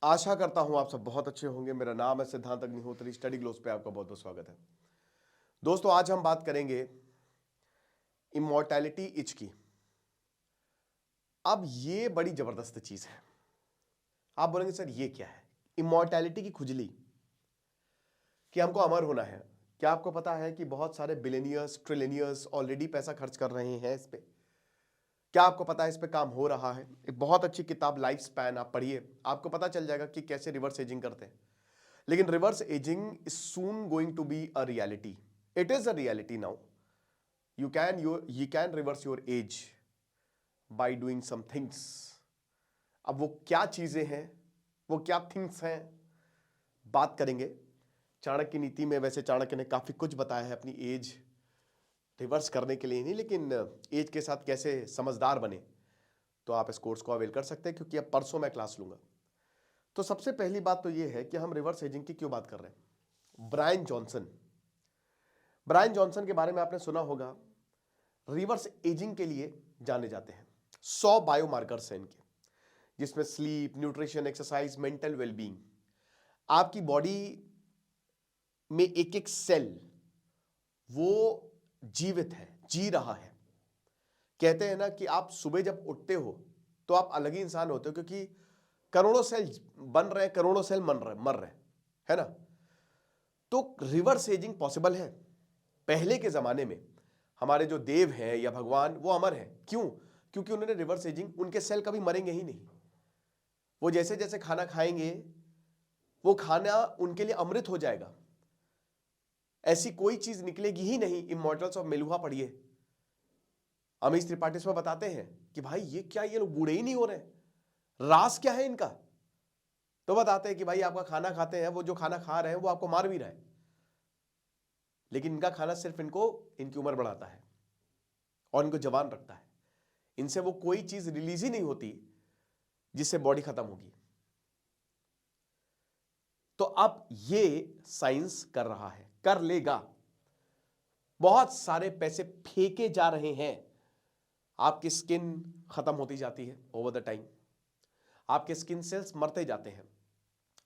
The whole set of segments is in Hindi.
आशा करता हूं आप सब बहुत अच्छे होंगे। मेरा नाम है सिद्धांत अग्निहोत्री। स्टडी ग्लोस पे आपका बहुत बहुत स्वागत है। दोस्तों, आज हम बात करेंगे इमॉर्टैलिटी इच की। अब ये बड़ी जबरदस्त चीज है। आप बोलेंगे सर ये क्या है? इमॉर्टैलिटी की खुजली कि हमको अमर होना है। क्या आपको पता है कि बहुत सारे बिलियनियर्स ट्रिलियनियर्स ऑलरेडी पैसा खर्च कर रहे हैं इस पे? क्या आपको पता है इस पे काम हो रहा है? एक बहुत अच्छी किताब लाइफ स्पैन आप पढ़िए, आपको पता चल जाएगा कि कैसे रिवर्स एजिंग करते हैं। लेकिन reverse ageing is soon going to be a reality. It is a reality now. You can reverse your age by doing some things. अब वो क्या चीजें हैं, वो क्या थिंग्स हैं, बात करेंगे। चाणक्य नीति में वैसे चाणक्य ने काफी कुछ बताया है अपनी एज रिवर्स करने के लिए नहीं, लेकिन एज के साथ कैसे समझदार बने। तो आप इस कोर्स को अवेल कर सकते हैं, क्योंकि अब परसों मैं क्लास लूंगा। तो सबसे पहली बात तो यह है कि हम रिवर्स एजिंग की क्यों बात कर रहे हैं। ब्रायन जॉनसन के बारे में आपने सुना होगा। रिवर्स एजिंग के लिए जाने जाते हैं। 100 बायोमार्कर्स हैं इनके, जिसमें sleep, nutrition, exercise, mental wellbeing. आपकी बॉडी में एक एक सेल वो जीवित है, जी रहा है। कहते हैं ना कि आप सुबह जब उठते हो तो आप अलग ही इंसान होते हो, क्योंकि करोड़ों सेल बन रहे हैं, करोड़ों सेल मर रहे हैं, है ना। तो रिवर्स एजिंग पॉसिबल है। पहले के जमाने में हमारे जो देव हैं या भगवान, वो अमर हैं। क्यों? क्योंकि उन्होंने रिवर्स एजिंग, उनके सेल कभी मरेंगे ही नहीं। वो जैसे जैसे खाना खाएंगे वो खाना उनके लिए अमृत हो जाएगा। ऐसी कोई चीज निकलेगी ही नहीं। इमॉर्टल्स ऑफ मेलुहा पढ़िए, अमीश त्रिपाठी इसमें बताते हैं कि भाई ये क्या, ये लोग बूढ़े ही नहीं हो रहे, राज क्या है इनका। तो बताते हैं कि भाई आपका खाना खाते हैं, वो जो खाना खा रहे हैं वो आपको मार भी रहा है, लेकिन इनका खाना सिर्फ इनको इनकी उम्र बढ़ाता है और इनको जवान रखता है। इनसे वो कोई चीज रिलीज ही नहीं होती जिससे बॉडी खत्म होगी। तो अब ये साइंस कर रहा है, कर लेगा। बहुत सारे पैसे फेंके जा रहे हैं। आपकी स्किन खत्म होती जाती है ओवर द टाइम। आपके स्किन सेल्स मरते जाते हैं,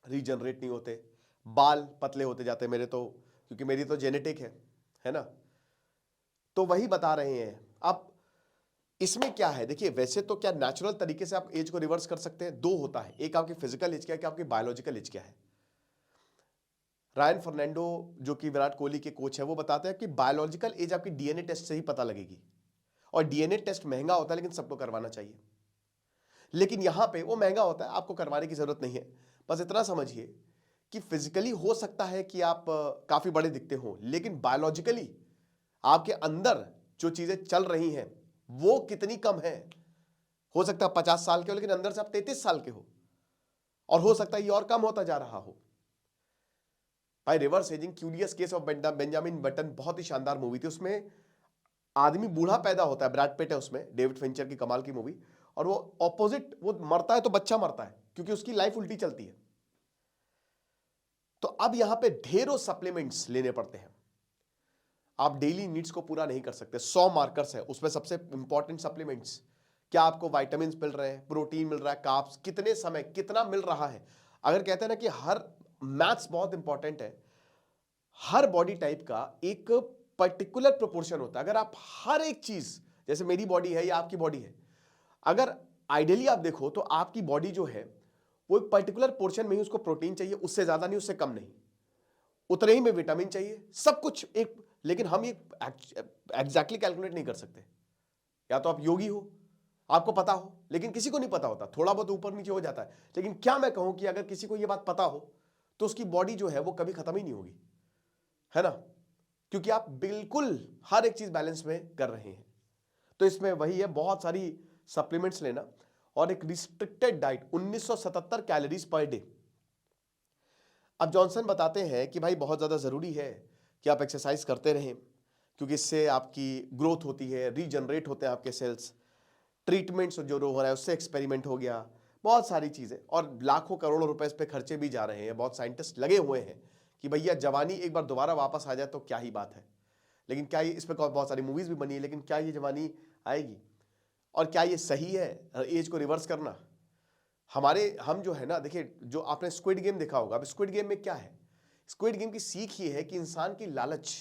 रीजनरेट नहीं होते। बाल पतले होते जाते हैं मेरे तो, क्योंकि मेरी तो जेनेटिक है ना। तो वही बता रहे हैं। अब इसमें क्या है, देखिए, वैसे तो क्या नेचुरल तरीके से आप एज को रिवर्स कर सकते हैं। दो होता है, एक आपकी फिजिकल एज क्या है, कि आपकी बायोलॉजिकल एज क्या है। रायन फर्नांडो, जो कि विराट कोहली के कोच है, वो बताते हैं कि बायोलॉजिकल एज आपकी डीएनए टेस्ट से ही पता लगेगी। और डीएनए टेस्ट महंगा होता है, लेकिन सबको करवाना चाहिए। लेकिन यहां पे वो महंगा होता है, आपको करवाने की जरूरत नहीं है। बस इतना समझिए कि फिजिकली हो सकता है कि आप काफी बड़े दिखते हो, लेकिन बायोलॉजिकली आपके अंदर जो चीजें चल रही हैं वो कितनी कम है। हो सकता है 50 साल के हो, लेकिन अंदर से आप 33 साल के हो। और हो सकता है ये और कम होता जा रहा हो। भाई, reverse ageing, curious case of Benjamin button, बहुत ही शानदार मूवी थी। उसमें आदमी बूढ़ा पैदा होता है, ब्रैड पिट है उसमें, डेविड फिंचर की कमाल की मूवी। और वो ऑपोजिट, वो मरता है तो बच्चा मरता है, क्योंकि उसकी लाइफ उल्टी चलती है। तो अब यहां पे ढेरों सप्लीमेंट्स लेने पड़ते हैं। आप डेली नीड्स को पूरा नहीं कर सकते। 100 मार्कर्स है उसमें, सबसे इंपॉर्टेंट सप्लीमेंट्स। क्या आपको विटामिन मिल रहे हैं, प्रोटीन मिल रहा है, कार्ब्स कितने समय कितना मिल रहा है। अगर कहते हैं ना कि हर, मैथ्स बहुत इंपॉर्टेंट है। हर बॉडी टाइप का एक पर्टिकुलर प्रोपोर्शन होता है। अगर आप हर एक चीज, जैसे मेरी बॉडी है या आपकी बॉडी है, अगर आइडियली आप देखो तो आपकी बॉडी जो है वो एक पर्टिकुलर पोर्शन में ही उसको प्रोटीन चाहिए, उससे ज्यादा नहीं, उससे कम नहीं। उतने ही में विटामिन चाहिए, सब कुछ एक। लेकिन हम ये एग्जैक्टली कैलकुलेट नहीं कर सकते। या तो आप योगी हो, आपको पता हो, लेकिन किसी को नहीं पता होता, थोड़ा बहुत ऊपर नीचे हो जाता है। लेकिन क्या मैं कहूं कि अगर किसी को यह बात पता हो तो उसकी बॉडी जो है वो कभी खत्म ही नहीं होगी, है ना। क्योंकि आप बिल्कुल हर एक चीज बैलेंस में कर रहे हैं। तो इसमें वही है, बहुत सारी सप्लीमेंट्स लेना और एक restricted diet, 1977 calories per day. अब जॉनसन बताते हैं कि भाई बहुत ज़्यादा ज़रूरी है कि आप एक्सरसाइज करते रहें, क्योंकि इससे आपकी ग्रोथ होती है, रीजनरेट होते हैं आपके सेल्स। ट्रीटमेंट्स जो हो रहा है उससे एक्सपेरिमेंट हो गया, बहुत सारी चीज़ें, और लाखों करोड़ों रुपए इस पे खर्चे भी जा रहे हैं। बहुत साइंटिस्ट लगे हुए हैं कि भैया जवानी एक बार दोबारा वापस आ जाए तो क्या ही बात है। लेकिन क्या ये, इस पर बहुत सारी मूवीज़ भी बनी है, लेकिन क्या ये जवानी आएगी? और क्या ये सही है एज को रिवर्स करना? हम जो है ना, देखिए जो आपने स्क्विड गेम देखा होगा, अब स्क्विड गेम में क्या है, स्क्विड गेम की सीख ये है कि इंसान की लालच,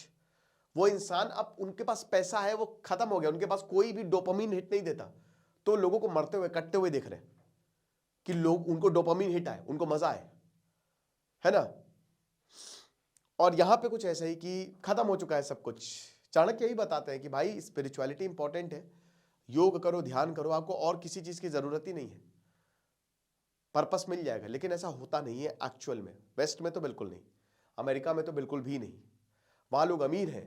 वो इंसान, अब उनके पास पैसा है, वो खत्म हो गया, उनके पास कोई भी डोपामिन हिट नहीं देता, तो लोगों को मरते हुए कटते हुए देख रहे हैं कि लोग, उनको डोपामिन हिट आए, उनको मजा आए, है ना। और यहां पे कुछ ऐसा ही कि खत्म हो चुका है सब कुछ। चाणक्य यही बताते हैं कि भाई स्पिरिचुअलिटी इंपॉर्टेंट है, योग करो, ध्यान करो, आपको और किसी चीज की जरूरत ही नहीं है, पर्पस मिल जाएगा। लेकिन ऐसा होता नहीं है एक्चुअल में, वेस्ट में तो बिल्कुल नहीं, अमेरिका में तो बिल्कुल भी नहीं। वहां लोग अमीर हैं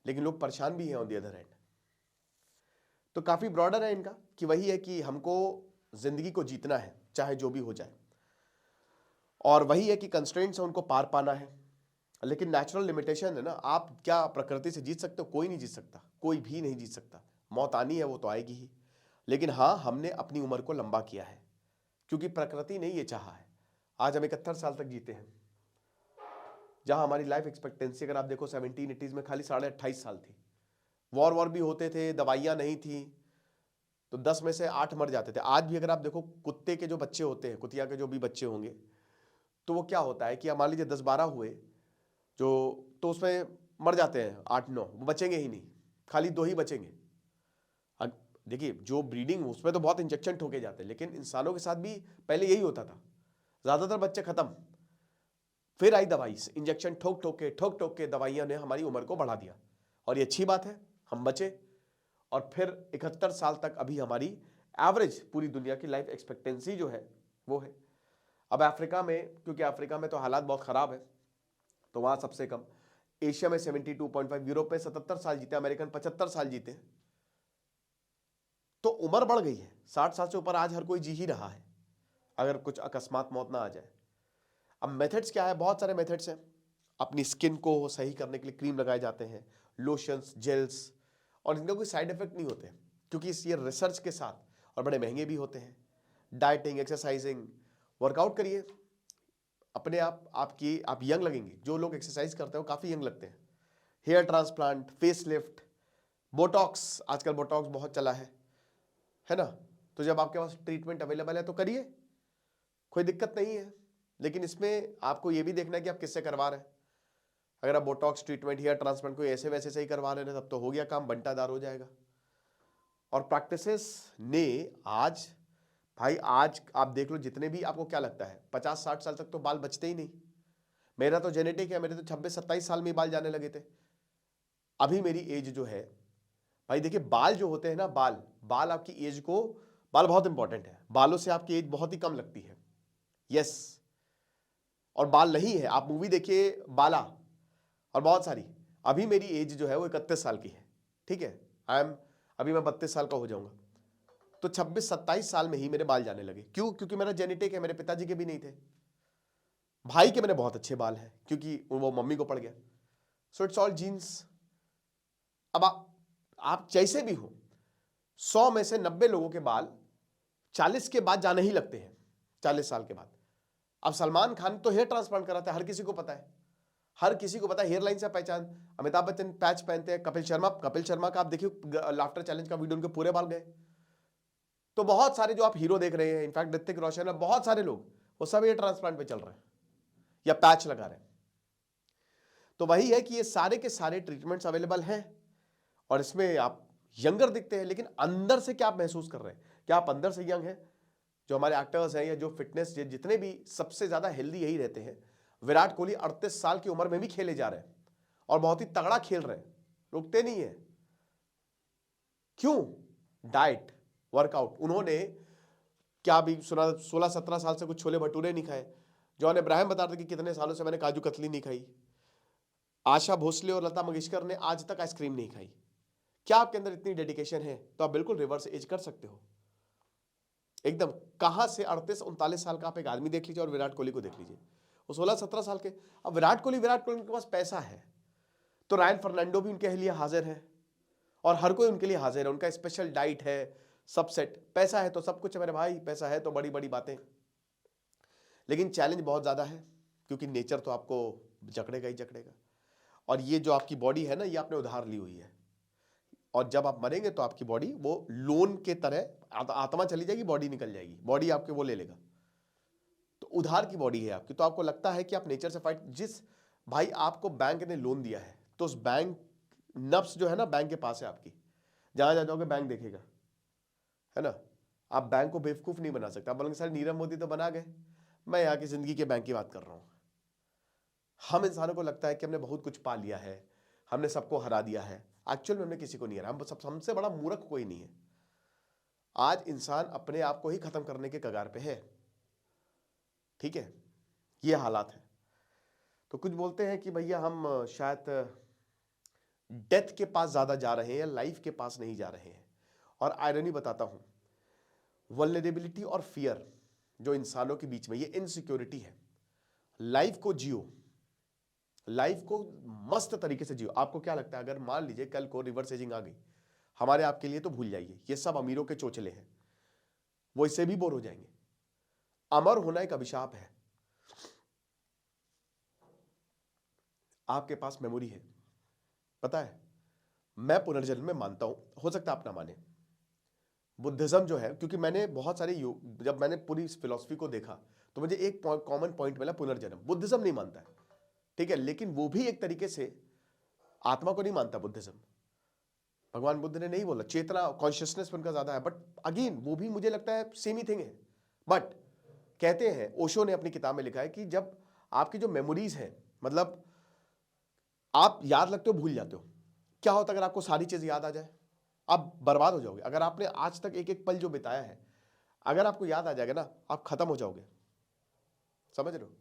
लेकिन लोग परेशान भी हैं ऑन द अदर हैंड। तो काफी ब्रॉडर है इनका, कि वही है कि हमको जिंदगी को जीतना है चाहे जो भी हो जाए, और वही है कि कंस्ट्रेंट्स है, उनको पार पाना है। लेकिन नेचुरल लिमिटेशन है ना, आप क्या प्रकृति से जीत सकते हो? कोई नहीं जीत सकता, कोई भी नहीं जीत सकता। मौत आनी है, वो तो आएगी ही, लेकिन हाँ, हमने अपनी उम्र को लंबा किया है क्योंकि प्रकृति ने ये चाहा है। आज हम 71 साल तक जीते हैं, जहां हमारी लाइफ एक्सपेक्टेंसी अगर आप देखो 1780s में खाली 28.5 साल थी। वॉर भी होते थे, दवाइयां नहीं थी, तो 10 में से 8 मर जाते थे। आज भी अगर आप देखो, कुत्ते के जो बच्चे होते हैं, कुतिया के जो भी बच्चे होंगे, तो वो क्या होता है कि मान लीजिए 10-12 हुए जो, तो उसमें मर जाते हैं 8-9, वो बचेंगे ही नहीं, खाली 2 ही बचेंगे। देखिए जो ब्रीडिंग, उसमें तो बहुत इंजेक्शन ठोके जाते हैं, लेकिन इंसानों के साथ भी पहले यही होता था, ज्यादातर बच्चे खत्म, फिर आई दवाई, इंजेक्शन ठोक ठोक के दवाइयां ने हमारी उम्र को बढ़ा दिया, और ये अच्छी बात है, हम बचे। और फिर 71 साल तक अभी हमारी एवरेज पूरी दुनिया की लाइफ एक्सपेक्टेंसी जो है वो है। अब अफ्रीका में, क्योंकि अफ्रीका में तो हालात बहुत खराब है, तो वहां सबसे कम, एशिया में 72.5, यूरोप में 77 साल जीते, अमेरिकन 75 साल जीते। तो उम्र बढ़ गई है, 60 साल से ऊपर आज हर कोई जी ही रहा है, अगर कुछ अकस्मात मौत ना आ जाए। अब मेथड्स क्या है? बहुत सारे मेथड्स हैं। अपनी स्किन को सही करने के लिए क्रीम लगाए जाते हैं, लोशंस, जेल्स, और इनका कोई साइड इफेक्ट नहीं होते क्योंकि ये रिसर्च के साथ, और बड़े महंगे भी होते हैं। डाइटिंग, एक्सरसाइजिंग, वर्कआउट करिए अपने आप यंग लगेंगे। जो लोग एक्सरसाइज करते हैं वो काफ़ी यंग लगते हैं। Hair transplant, face lift, Botox, आजकल बोटॉक्स बहुत चला है ना। तो जब आपके पास ट्रीटमेंट अवेलेबल है तो करिए, कोई दिक्कत नहीं है। लेकिन इसमें आपको ये भी देखना है कि आप किससे करवा रहे हैं। अगर आप बोटॉक्स ट्रीटमेंट, हेयर ट्रांसप्लांट कोई ऐसे वैसे से ही करवा रहे हैं, तब तो हो गया काम, बंटादार हो जाएगा। और प्रैक्टिसेस ने आज, भाई आज आप देख लो, जितने भी, आपको क्या लगता है 50-60 साल तक तो बाल बचते ही नहीं। मेरा तो जेनेटिक है, मेरे तो 26-27 साल में बाल जाने लगे थे। अभी मेरी एज जो है, भाई देखिए, बाल जो होते हैं ना, बाल आपकी एज को, बाल बहुत इंपॉर्टेंट है, बालों से आपकी एज बहुत ही कम लगती है। यस, और बाल नहीं है, आप मूवी देखिए बाला और बहुत सारी, अभी मेरी एज जो है वो 31 साल की है, ठीक है, अभी मैं 32 साल का हो जाऊंगा, तो 26-27 साल में ही मेरे बाल जाने लगे। क्यों? क्योंकि मेरा जेनेटिक है, मेरे पिताजी के भी नहीं थे, भाई के मेरे बहुत अच्छे बाल हैं क्योंकि वो मम्मी को पड़ गया। So it's all genes. अब आप जैसे भी हो, 100 में से 90 लोगों के बाल 40 के बाद जाने ही लगते हैं, 40 साल के बाद। अब सलमान खान तो हेयर ट्रांसप्लांट कराता है, हर किसी को पता है, हर किसी को पता है, हेयर लाइन से पहचान। अमिताभ बच्चन पैच पहनते हैं, कपिल शर्मा का आप देखिए, लाफ्टर चैलेंज का वीडियो, उनके पूरे बाल गए। तो बहुत सारे जो आप हीरो देख रहे हैं, इनफैक्ट ऋतिक रोशन, बहुत सारे लोग, वो सब हेयर ट्रांसप्लांट पे चल रहे हैं या पैच लगा रहे हैं। तो वही है कि ये सारे के सारे ट्रीटमेंट्स अवेलेबल हैं, और इसमें आप यंगर दिखते हैं, लेकिन अंदर से क्या आप महसूस कर रहे हैं? क्या आप अंदर से यंग हैं? जो हमारे एक्टर्स हैं या जो फिटनेस, जितने भी, सबसे ज्यादा हेल्दी यही रहते हैं। विराट कोहली 38 साल की उम्र में भी खेले जा रहे हैं और बहुत ही तगड़ा खेल रहे हैं, रुकते नहीं है। क्यों? Diet, workout. उन्होंने क्या भी सुना, 16-17 साल से कुछ छोले भटूरे नहीं खाए। जॉन इब्राहिम बता रहे थे कि कितने सालों से मैंने काजू कतली नहीं खाई। आशा भोसले और लता मंगेशकर ने आज तक आइसक्रीम नहीं खाई। क्या आपके अंदर इतनी डेडिकेशन है तो आप बिल्कुल रिवर्स एज कर सकते हो एकदम। कहां से 38-39 साल का आप एक आदमी देख लीजिए और विराट कोहली को देख लीजिए, वो 16-17 साल के। अब विराट कोहली के पास पैसा है, तो रायन फर्नांडो भी उनके लिए हाजिर है, और हर कोई उनके लिए हाजिर है। उनका स्पेशल डाइट है, सब सेट, पैसा है तो सब कुछ है मेरे भाई, पैसा है तो बड़ी बड़ी बातें। लेकिन चैलेंज बहुत ज्यादा है, क्योंकि नेचर तो आपको जकड़ेगा ही जकड़ेगा। और ये जो आपकी बॉडी है ना, ये आपने उधार ली हुई है। और जब आप मरेंगे तो आपकी बॉडी वो लोन के तरह आत्मा चली जाएगी, बॉडी निकल जाएगी, बॉडी आपके वो ले लेगा। तो उधार की बॉडी है आपकी। तो आपको लगता है कि आप नेचर से फाइट, जिस भाई आपको बैंक ने लोन दिया है तो उस बैंक नफ्स जो है ना बैंक के पास है आपकी, जहां जा जाओगे बैंक देखेगा, है ना। आप बैंक को बेवकूफ नहीं बना सकते। आप बोलेंगे सर नीरव मोदी तो बना गए, मैं यहाँ की जिंदगी के बैंक की बात कर रहा हूं। हम इंसानों को लगता है कि हमने बहुत कुछ पा लिया है, हमने सबको हरा दिया है। एक्चुअल में हमने किसी को नहीं हरा। हम सब हमसे बड़ा मूर्ख कोई नहीं है। आज इंसान अपने आप को ही खत्म करने के कगार पे है, ठीक है, ये हालात है। तो कुछ बोलते हैं कि भैया हम शायद डेथ के पास ज्यादा जा रहे हैं या लाइफ के पास नहीं जा रहे हैं। और आयरनी बताता हूं, वल्नरेबिलिटी और फियर जो इंसानों के बीच में, ये इनसिक्योरिटी है। लाइफ को जियो, लाइफ को मस्त तरीके से जियो। आपको क्या लगता है अगर मान लीजिए कल को रिवर्स एजिंग आ गई हमारे आपके लिए, तो भूल जाइए, ये सब अमीरों के चोचले हैं, वो इससे भी बोर हो जाएंगे। अमर होना एक अभिशाप है। आपके पास मेमोरी है, पता है, मैं पुनर्जन्म में मानता हूं, हो सकता है आप ना माने। बुद्धिज्म जो है, क्योंकि मैंने बहुत सारे जब मैंने पूरी इस फिलॉसफी को देखा तो मुझे एक कॉमन पॉइंट मिला, पुनर्जन्म। बुद्धिज्म नहीं मानता है, ठीक है, लेकिन वो भी एक तरीके से आत्मा को नहीं मानता बुद्धिज्म। भगवान बुद्ध ने नहीं बोला, चेतना कॉन्शियसनेस उनका ज्यादा है, बट अगेन वो भी मुझे लगता है सेम ही थिंग है। बट कहते हैं, ओशो ने अपनी किताब में लिखा है कि जब आपकी जो मेमोरीज है, मतलब आप याद रखते हो भूल जाते हो, क्या होता है अगर आपको सारी चीज याद आ जाए, आप बर्बाद हो जाओगे। अगर आपने आज तक एक एक पल जो बिताया है अगर आपको याद आ जाएगा ना, आप खत्म हो जाओगे। समझ रहे हो?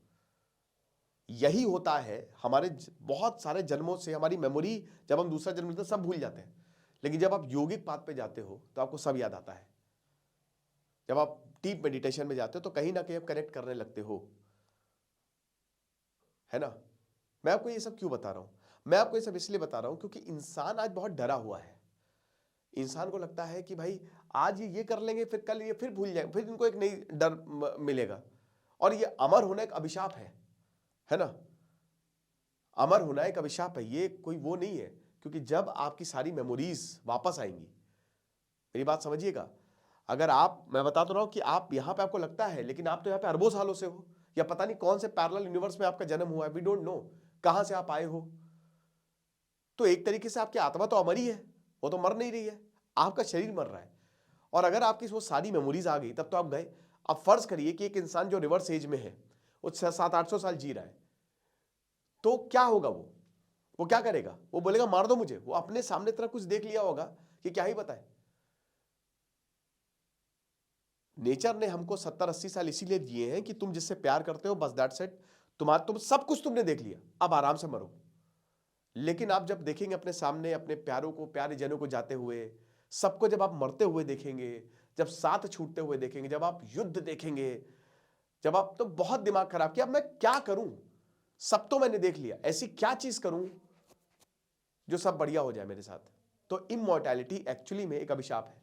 यही होता है हमारे बहुत सारे जन्मों से, हमारी मेमोरी जब हम दूसरा जन्म लेते हैं सब भूल जाते हैं, लेकिन जब आप योगिक पाथ पे जाते हो तो आपको सब याद आता है। जब आप डीप मेडिटेशन में जाते हो तो कहीं ना कहीं आप कनेक्ट करने लगते हो, है ना। मैं आपको ये सब क्यों बता रहा हूं? मैं आपको ये सब इसलिए बता रहा हूं क्योंकि इंसान आज बहुत डरा हुआ है। इंसान को लगता है कि भाई आज ये कर लेंगे, फिर कल ये फिर भूल जाएंगे, फिर इनको एक नई डर मिलेगा। और ये अमर होना एक अभिशाप है ना। अमर होना एक अभिशाप है, ये कोई वो नहीं है। क्योंकि जब आपकी सारी मेमोरीज वापस आएंगी, मेरी बात समझिएगा, अगर आप, मैं बता तो रहा हूं कि आप यहां पे आपको लगता है, लेकिन आप तो यहां पे अरबों सालों से हो, या पता नहीं कौन से पैरेलल यूनिवर्स में आपका जन्म हुआ है, वी डोंट नो कहां से आप आए हो। तो एक तरीके से आपकी आत्मा तो अमर ही है, वो तो मर नहीं रही है, आपका शरीर मर रहा है। और अगर आपकी वो सारी मेमोरीज आ गई तब तो आप गए। अब फर्ज करिए कि एक इंसान जो रिवर्स एज में है, वो 700-800 साल जी रहा है, तो क्या होगा? वो क्या करेगा? वो बोलेगा मार दो मुझे। वो अपने सामने तरह कुछ देख लिया होगा कि क्या ही बताए। नेचर ने हमको 70-80 साल इसीलिए दिए हैं कि तुम जिससे प्यार करते हो बस दैट्स इट, तुम सब कुछ तुमने देख लिया, अब आराम से मरो। लेकिन आप जब देखेंगे अपने सामने अपने प्यारों को, प्यारे जनों को जाते हुए, सबको जब आप मरते हुए देखेंगे, जब साथ छूटते हुए देखेंगे, जब आप युद्ध देखेंगे, जब आप, तो बहुत दिमाग खराब कि अब मैं क्या करूं, सब तो मैंने देख लिया, ऐसी क्या चीज करूं जो सब बढ़िया हो जाए मेरे साथ। तो इमॉर्टैलिटी एक्चुअली में एक अभिशाप है।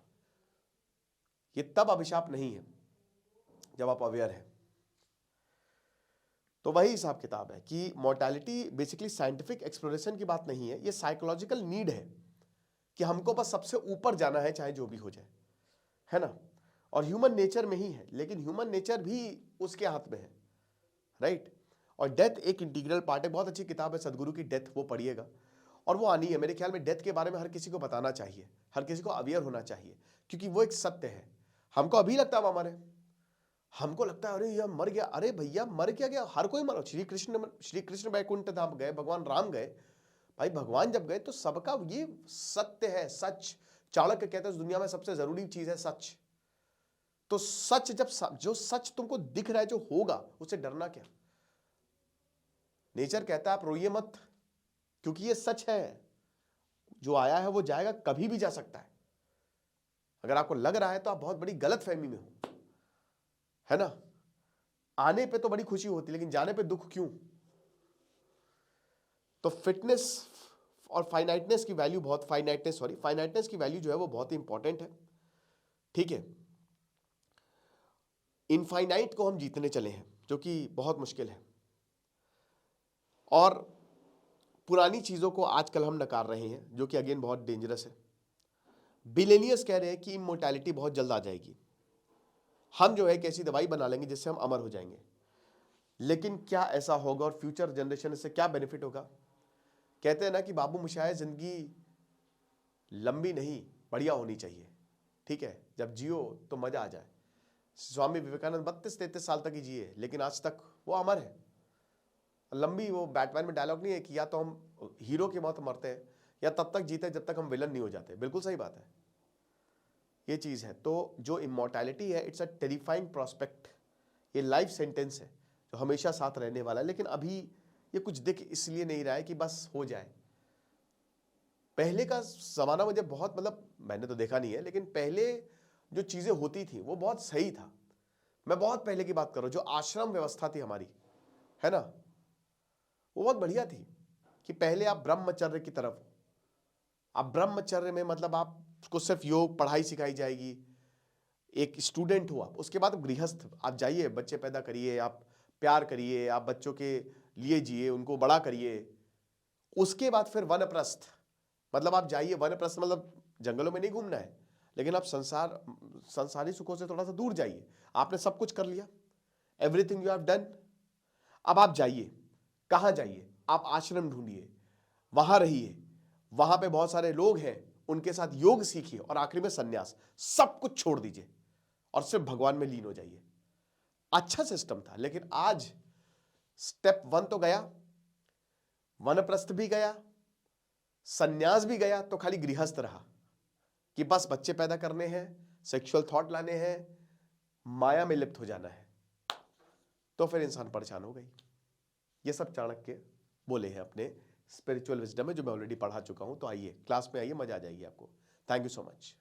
ये तब अभिशाप नहीं है जब आप अवेयर हैं। तो वही हिसाब किताब है कि मॉर्टैलिटी बेसिकली साइंटिफिक एक्सप्लोरेशन की बात नहीं है, ये साइकोलॉजिकल नीड है कि हमको बस सबसे ऊपर जाना है चाहे जो भी हो जाए, है ना। और ह्यूमन नेचर में ही है, लेकिन ह्यूमन नेचर भी उसके हाथ में है, राइट। और डेथ एक इंटीग्रल पार्ट है। बहुत अच्छी किताब है सदगुरु की डेथ, वो पढ़िएगा। और वो आनी है, मेरे ख्याल में डेथ के बारे में हर किसी को बताना चाहिए, हर किसी को अवेयर होना चाहिए, क्योंकि वो एक सत्य है। हमको अभी लगता है हमारे, हमको लगता है अरे यह मर गया, अरे भैया मर क्या गया, हर कोई मर। श्री कृष्ण वैकुंठ धाम गए, भगवान राम गए, भाई भगवान जब गए तो सबका ये सत्य है, सच। चाणक्य कहते हैं इस दुनिया में सबसे जरूरी चीज है सच। तो सच, जब जो सच तुमको दिख रहा है जो होगा, उससे डरना क्या। नेचर कहता है आप रोइए मत, क्योंकि ये सच है, जो आया है वो जाएगा, कभी भी जा सकता है। अगर आपको लग रहा है तो आप बहुत बड़ी गलत फहमी में हो, है ना। आने पे तो बड़ी खुशी होती है, लेकिन जाने पे दुख क्यों। तो फिटनेस और फाइनाइटनेस की वैल्यू बहुत, फाइनाइटनेस की वैल्यू जो है वो बहुत ही इंपॉर्टेंट है, ठीक है। इनफाइनाइट को हम जीतने चले हैं, जो कि बहुत मुश्किल है। और पुरानी चीजों को आजकल हम नकार रहे हैं, जो कि अगेन बहुत डेंजरस है। बिलेनियर्स कह रहे हैं कि इमोर्टैलिटी बहुत जल्द आ जाएगी, हम जो है एक ऐसी दवाई बना लेंगे जिससे हम अमर हो जाएंगे। लेकिन क्या ऐसा होगा और फ्यूचर जनरेशन से क्या बेनिफिट होगा? कहते हैं ना कि बाबू मोशाय जिंदगी लंबी नहीं बढ़िया होनी चाहिए, ठीक है, जब जियो तो मजा आ जाए। स्वामी विवेकानंद 32-33 साल तक ही जिए, लेकिन आज तक वो अमर है। लंबी, वो बैटमैन में डायलॉग नहीं है कि या तो हम हीरो की मौत मरते हैं या तब तक जीते जब तक हम विलन नहीं हो जाते। बिल्कुल सही बात है, ये चीज है। तो जो इमोर्टैलिटी है, इट्स अ टेरिफाइंग प्रोस्पेक्ट, ये लाइफ सेंटेंस है जो हमेशा साथ रहने वाला है। लेकिन अभी ये कुछ दिख इसलिए नहीं रहा है कि बस हो जाए। पहले का जमाना मुझे बहुत, मतलब मैंने तो देखा नहीं है, लेकिन पहले जो चीजें होती थी वो बहुत सही था। मैं बहुत पहले की बात कर रहा हूं, जो आश्रम व्यवस्था थी हमारी, है ना, वो बहुत बढ़िया थी। कि पहले आप ब्रह्मचर्य की तरफ, आप ब्रह्मचर्य में मतलब आपको सिर्फ योग पढ़ाई सिखाई जाएगी, एक स्टूडेंट हो आप, उसके बाद गृहस्थ आप जाइए, बच्चे पैदा करिए, आप प्यार करिए, आप बच्चों के लिए जिए, उनको बड़ा करिए। उसके बाद फिर वनप्रस्थ, मतलब आप जाइए, वनप्रस्थ मतलब जंगलों में नहीं घूमना है, लेकिन आप संसारी सुखों से थोड़ा सा दूर जाइए। आपने सब कुछ कर लिया, एवरीथिंग यू हैव डन। अब आप जाइए, कहां जाइए? आप आश्रम ढूंढिए, वहां रहिए, वहां पे बहुत सारे लोग हैं, उनके साथ योग सीखिए, और आखिरी में सन्यास। सब कुछ छोड़ दीजिए और सिर्फ भगवान में लीन हो जाइए। अच्छा सिस्टम था। लेकिन आज स्टेप 1 तो गया, वनप्रस्थ भी गया, सन्यास भी गया, तो खाली गृहस्थ रहा कि बस बच्चे पैदा करने हैं, सेक्सुअल थॉट लाने हैं, माया में लिप्त हो जाना है। तो फिर इंसान परेशान हो गई। ये सब चाणक्य बोले हैं अपने स्पिरिचुअल विजडम में, जो मैं ऑलरेडी पढ़ा चुका हूं। तो आइए क्लास में आइए, मजा आ जाएगी आपको। Thank you so much.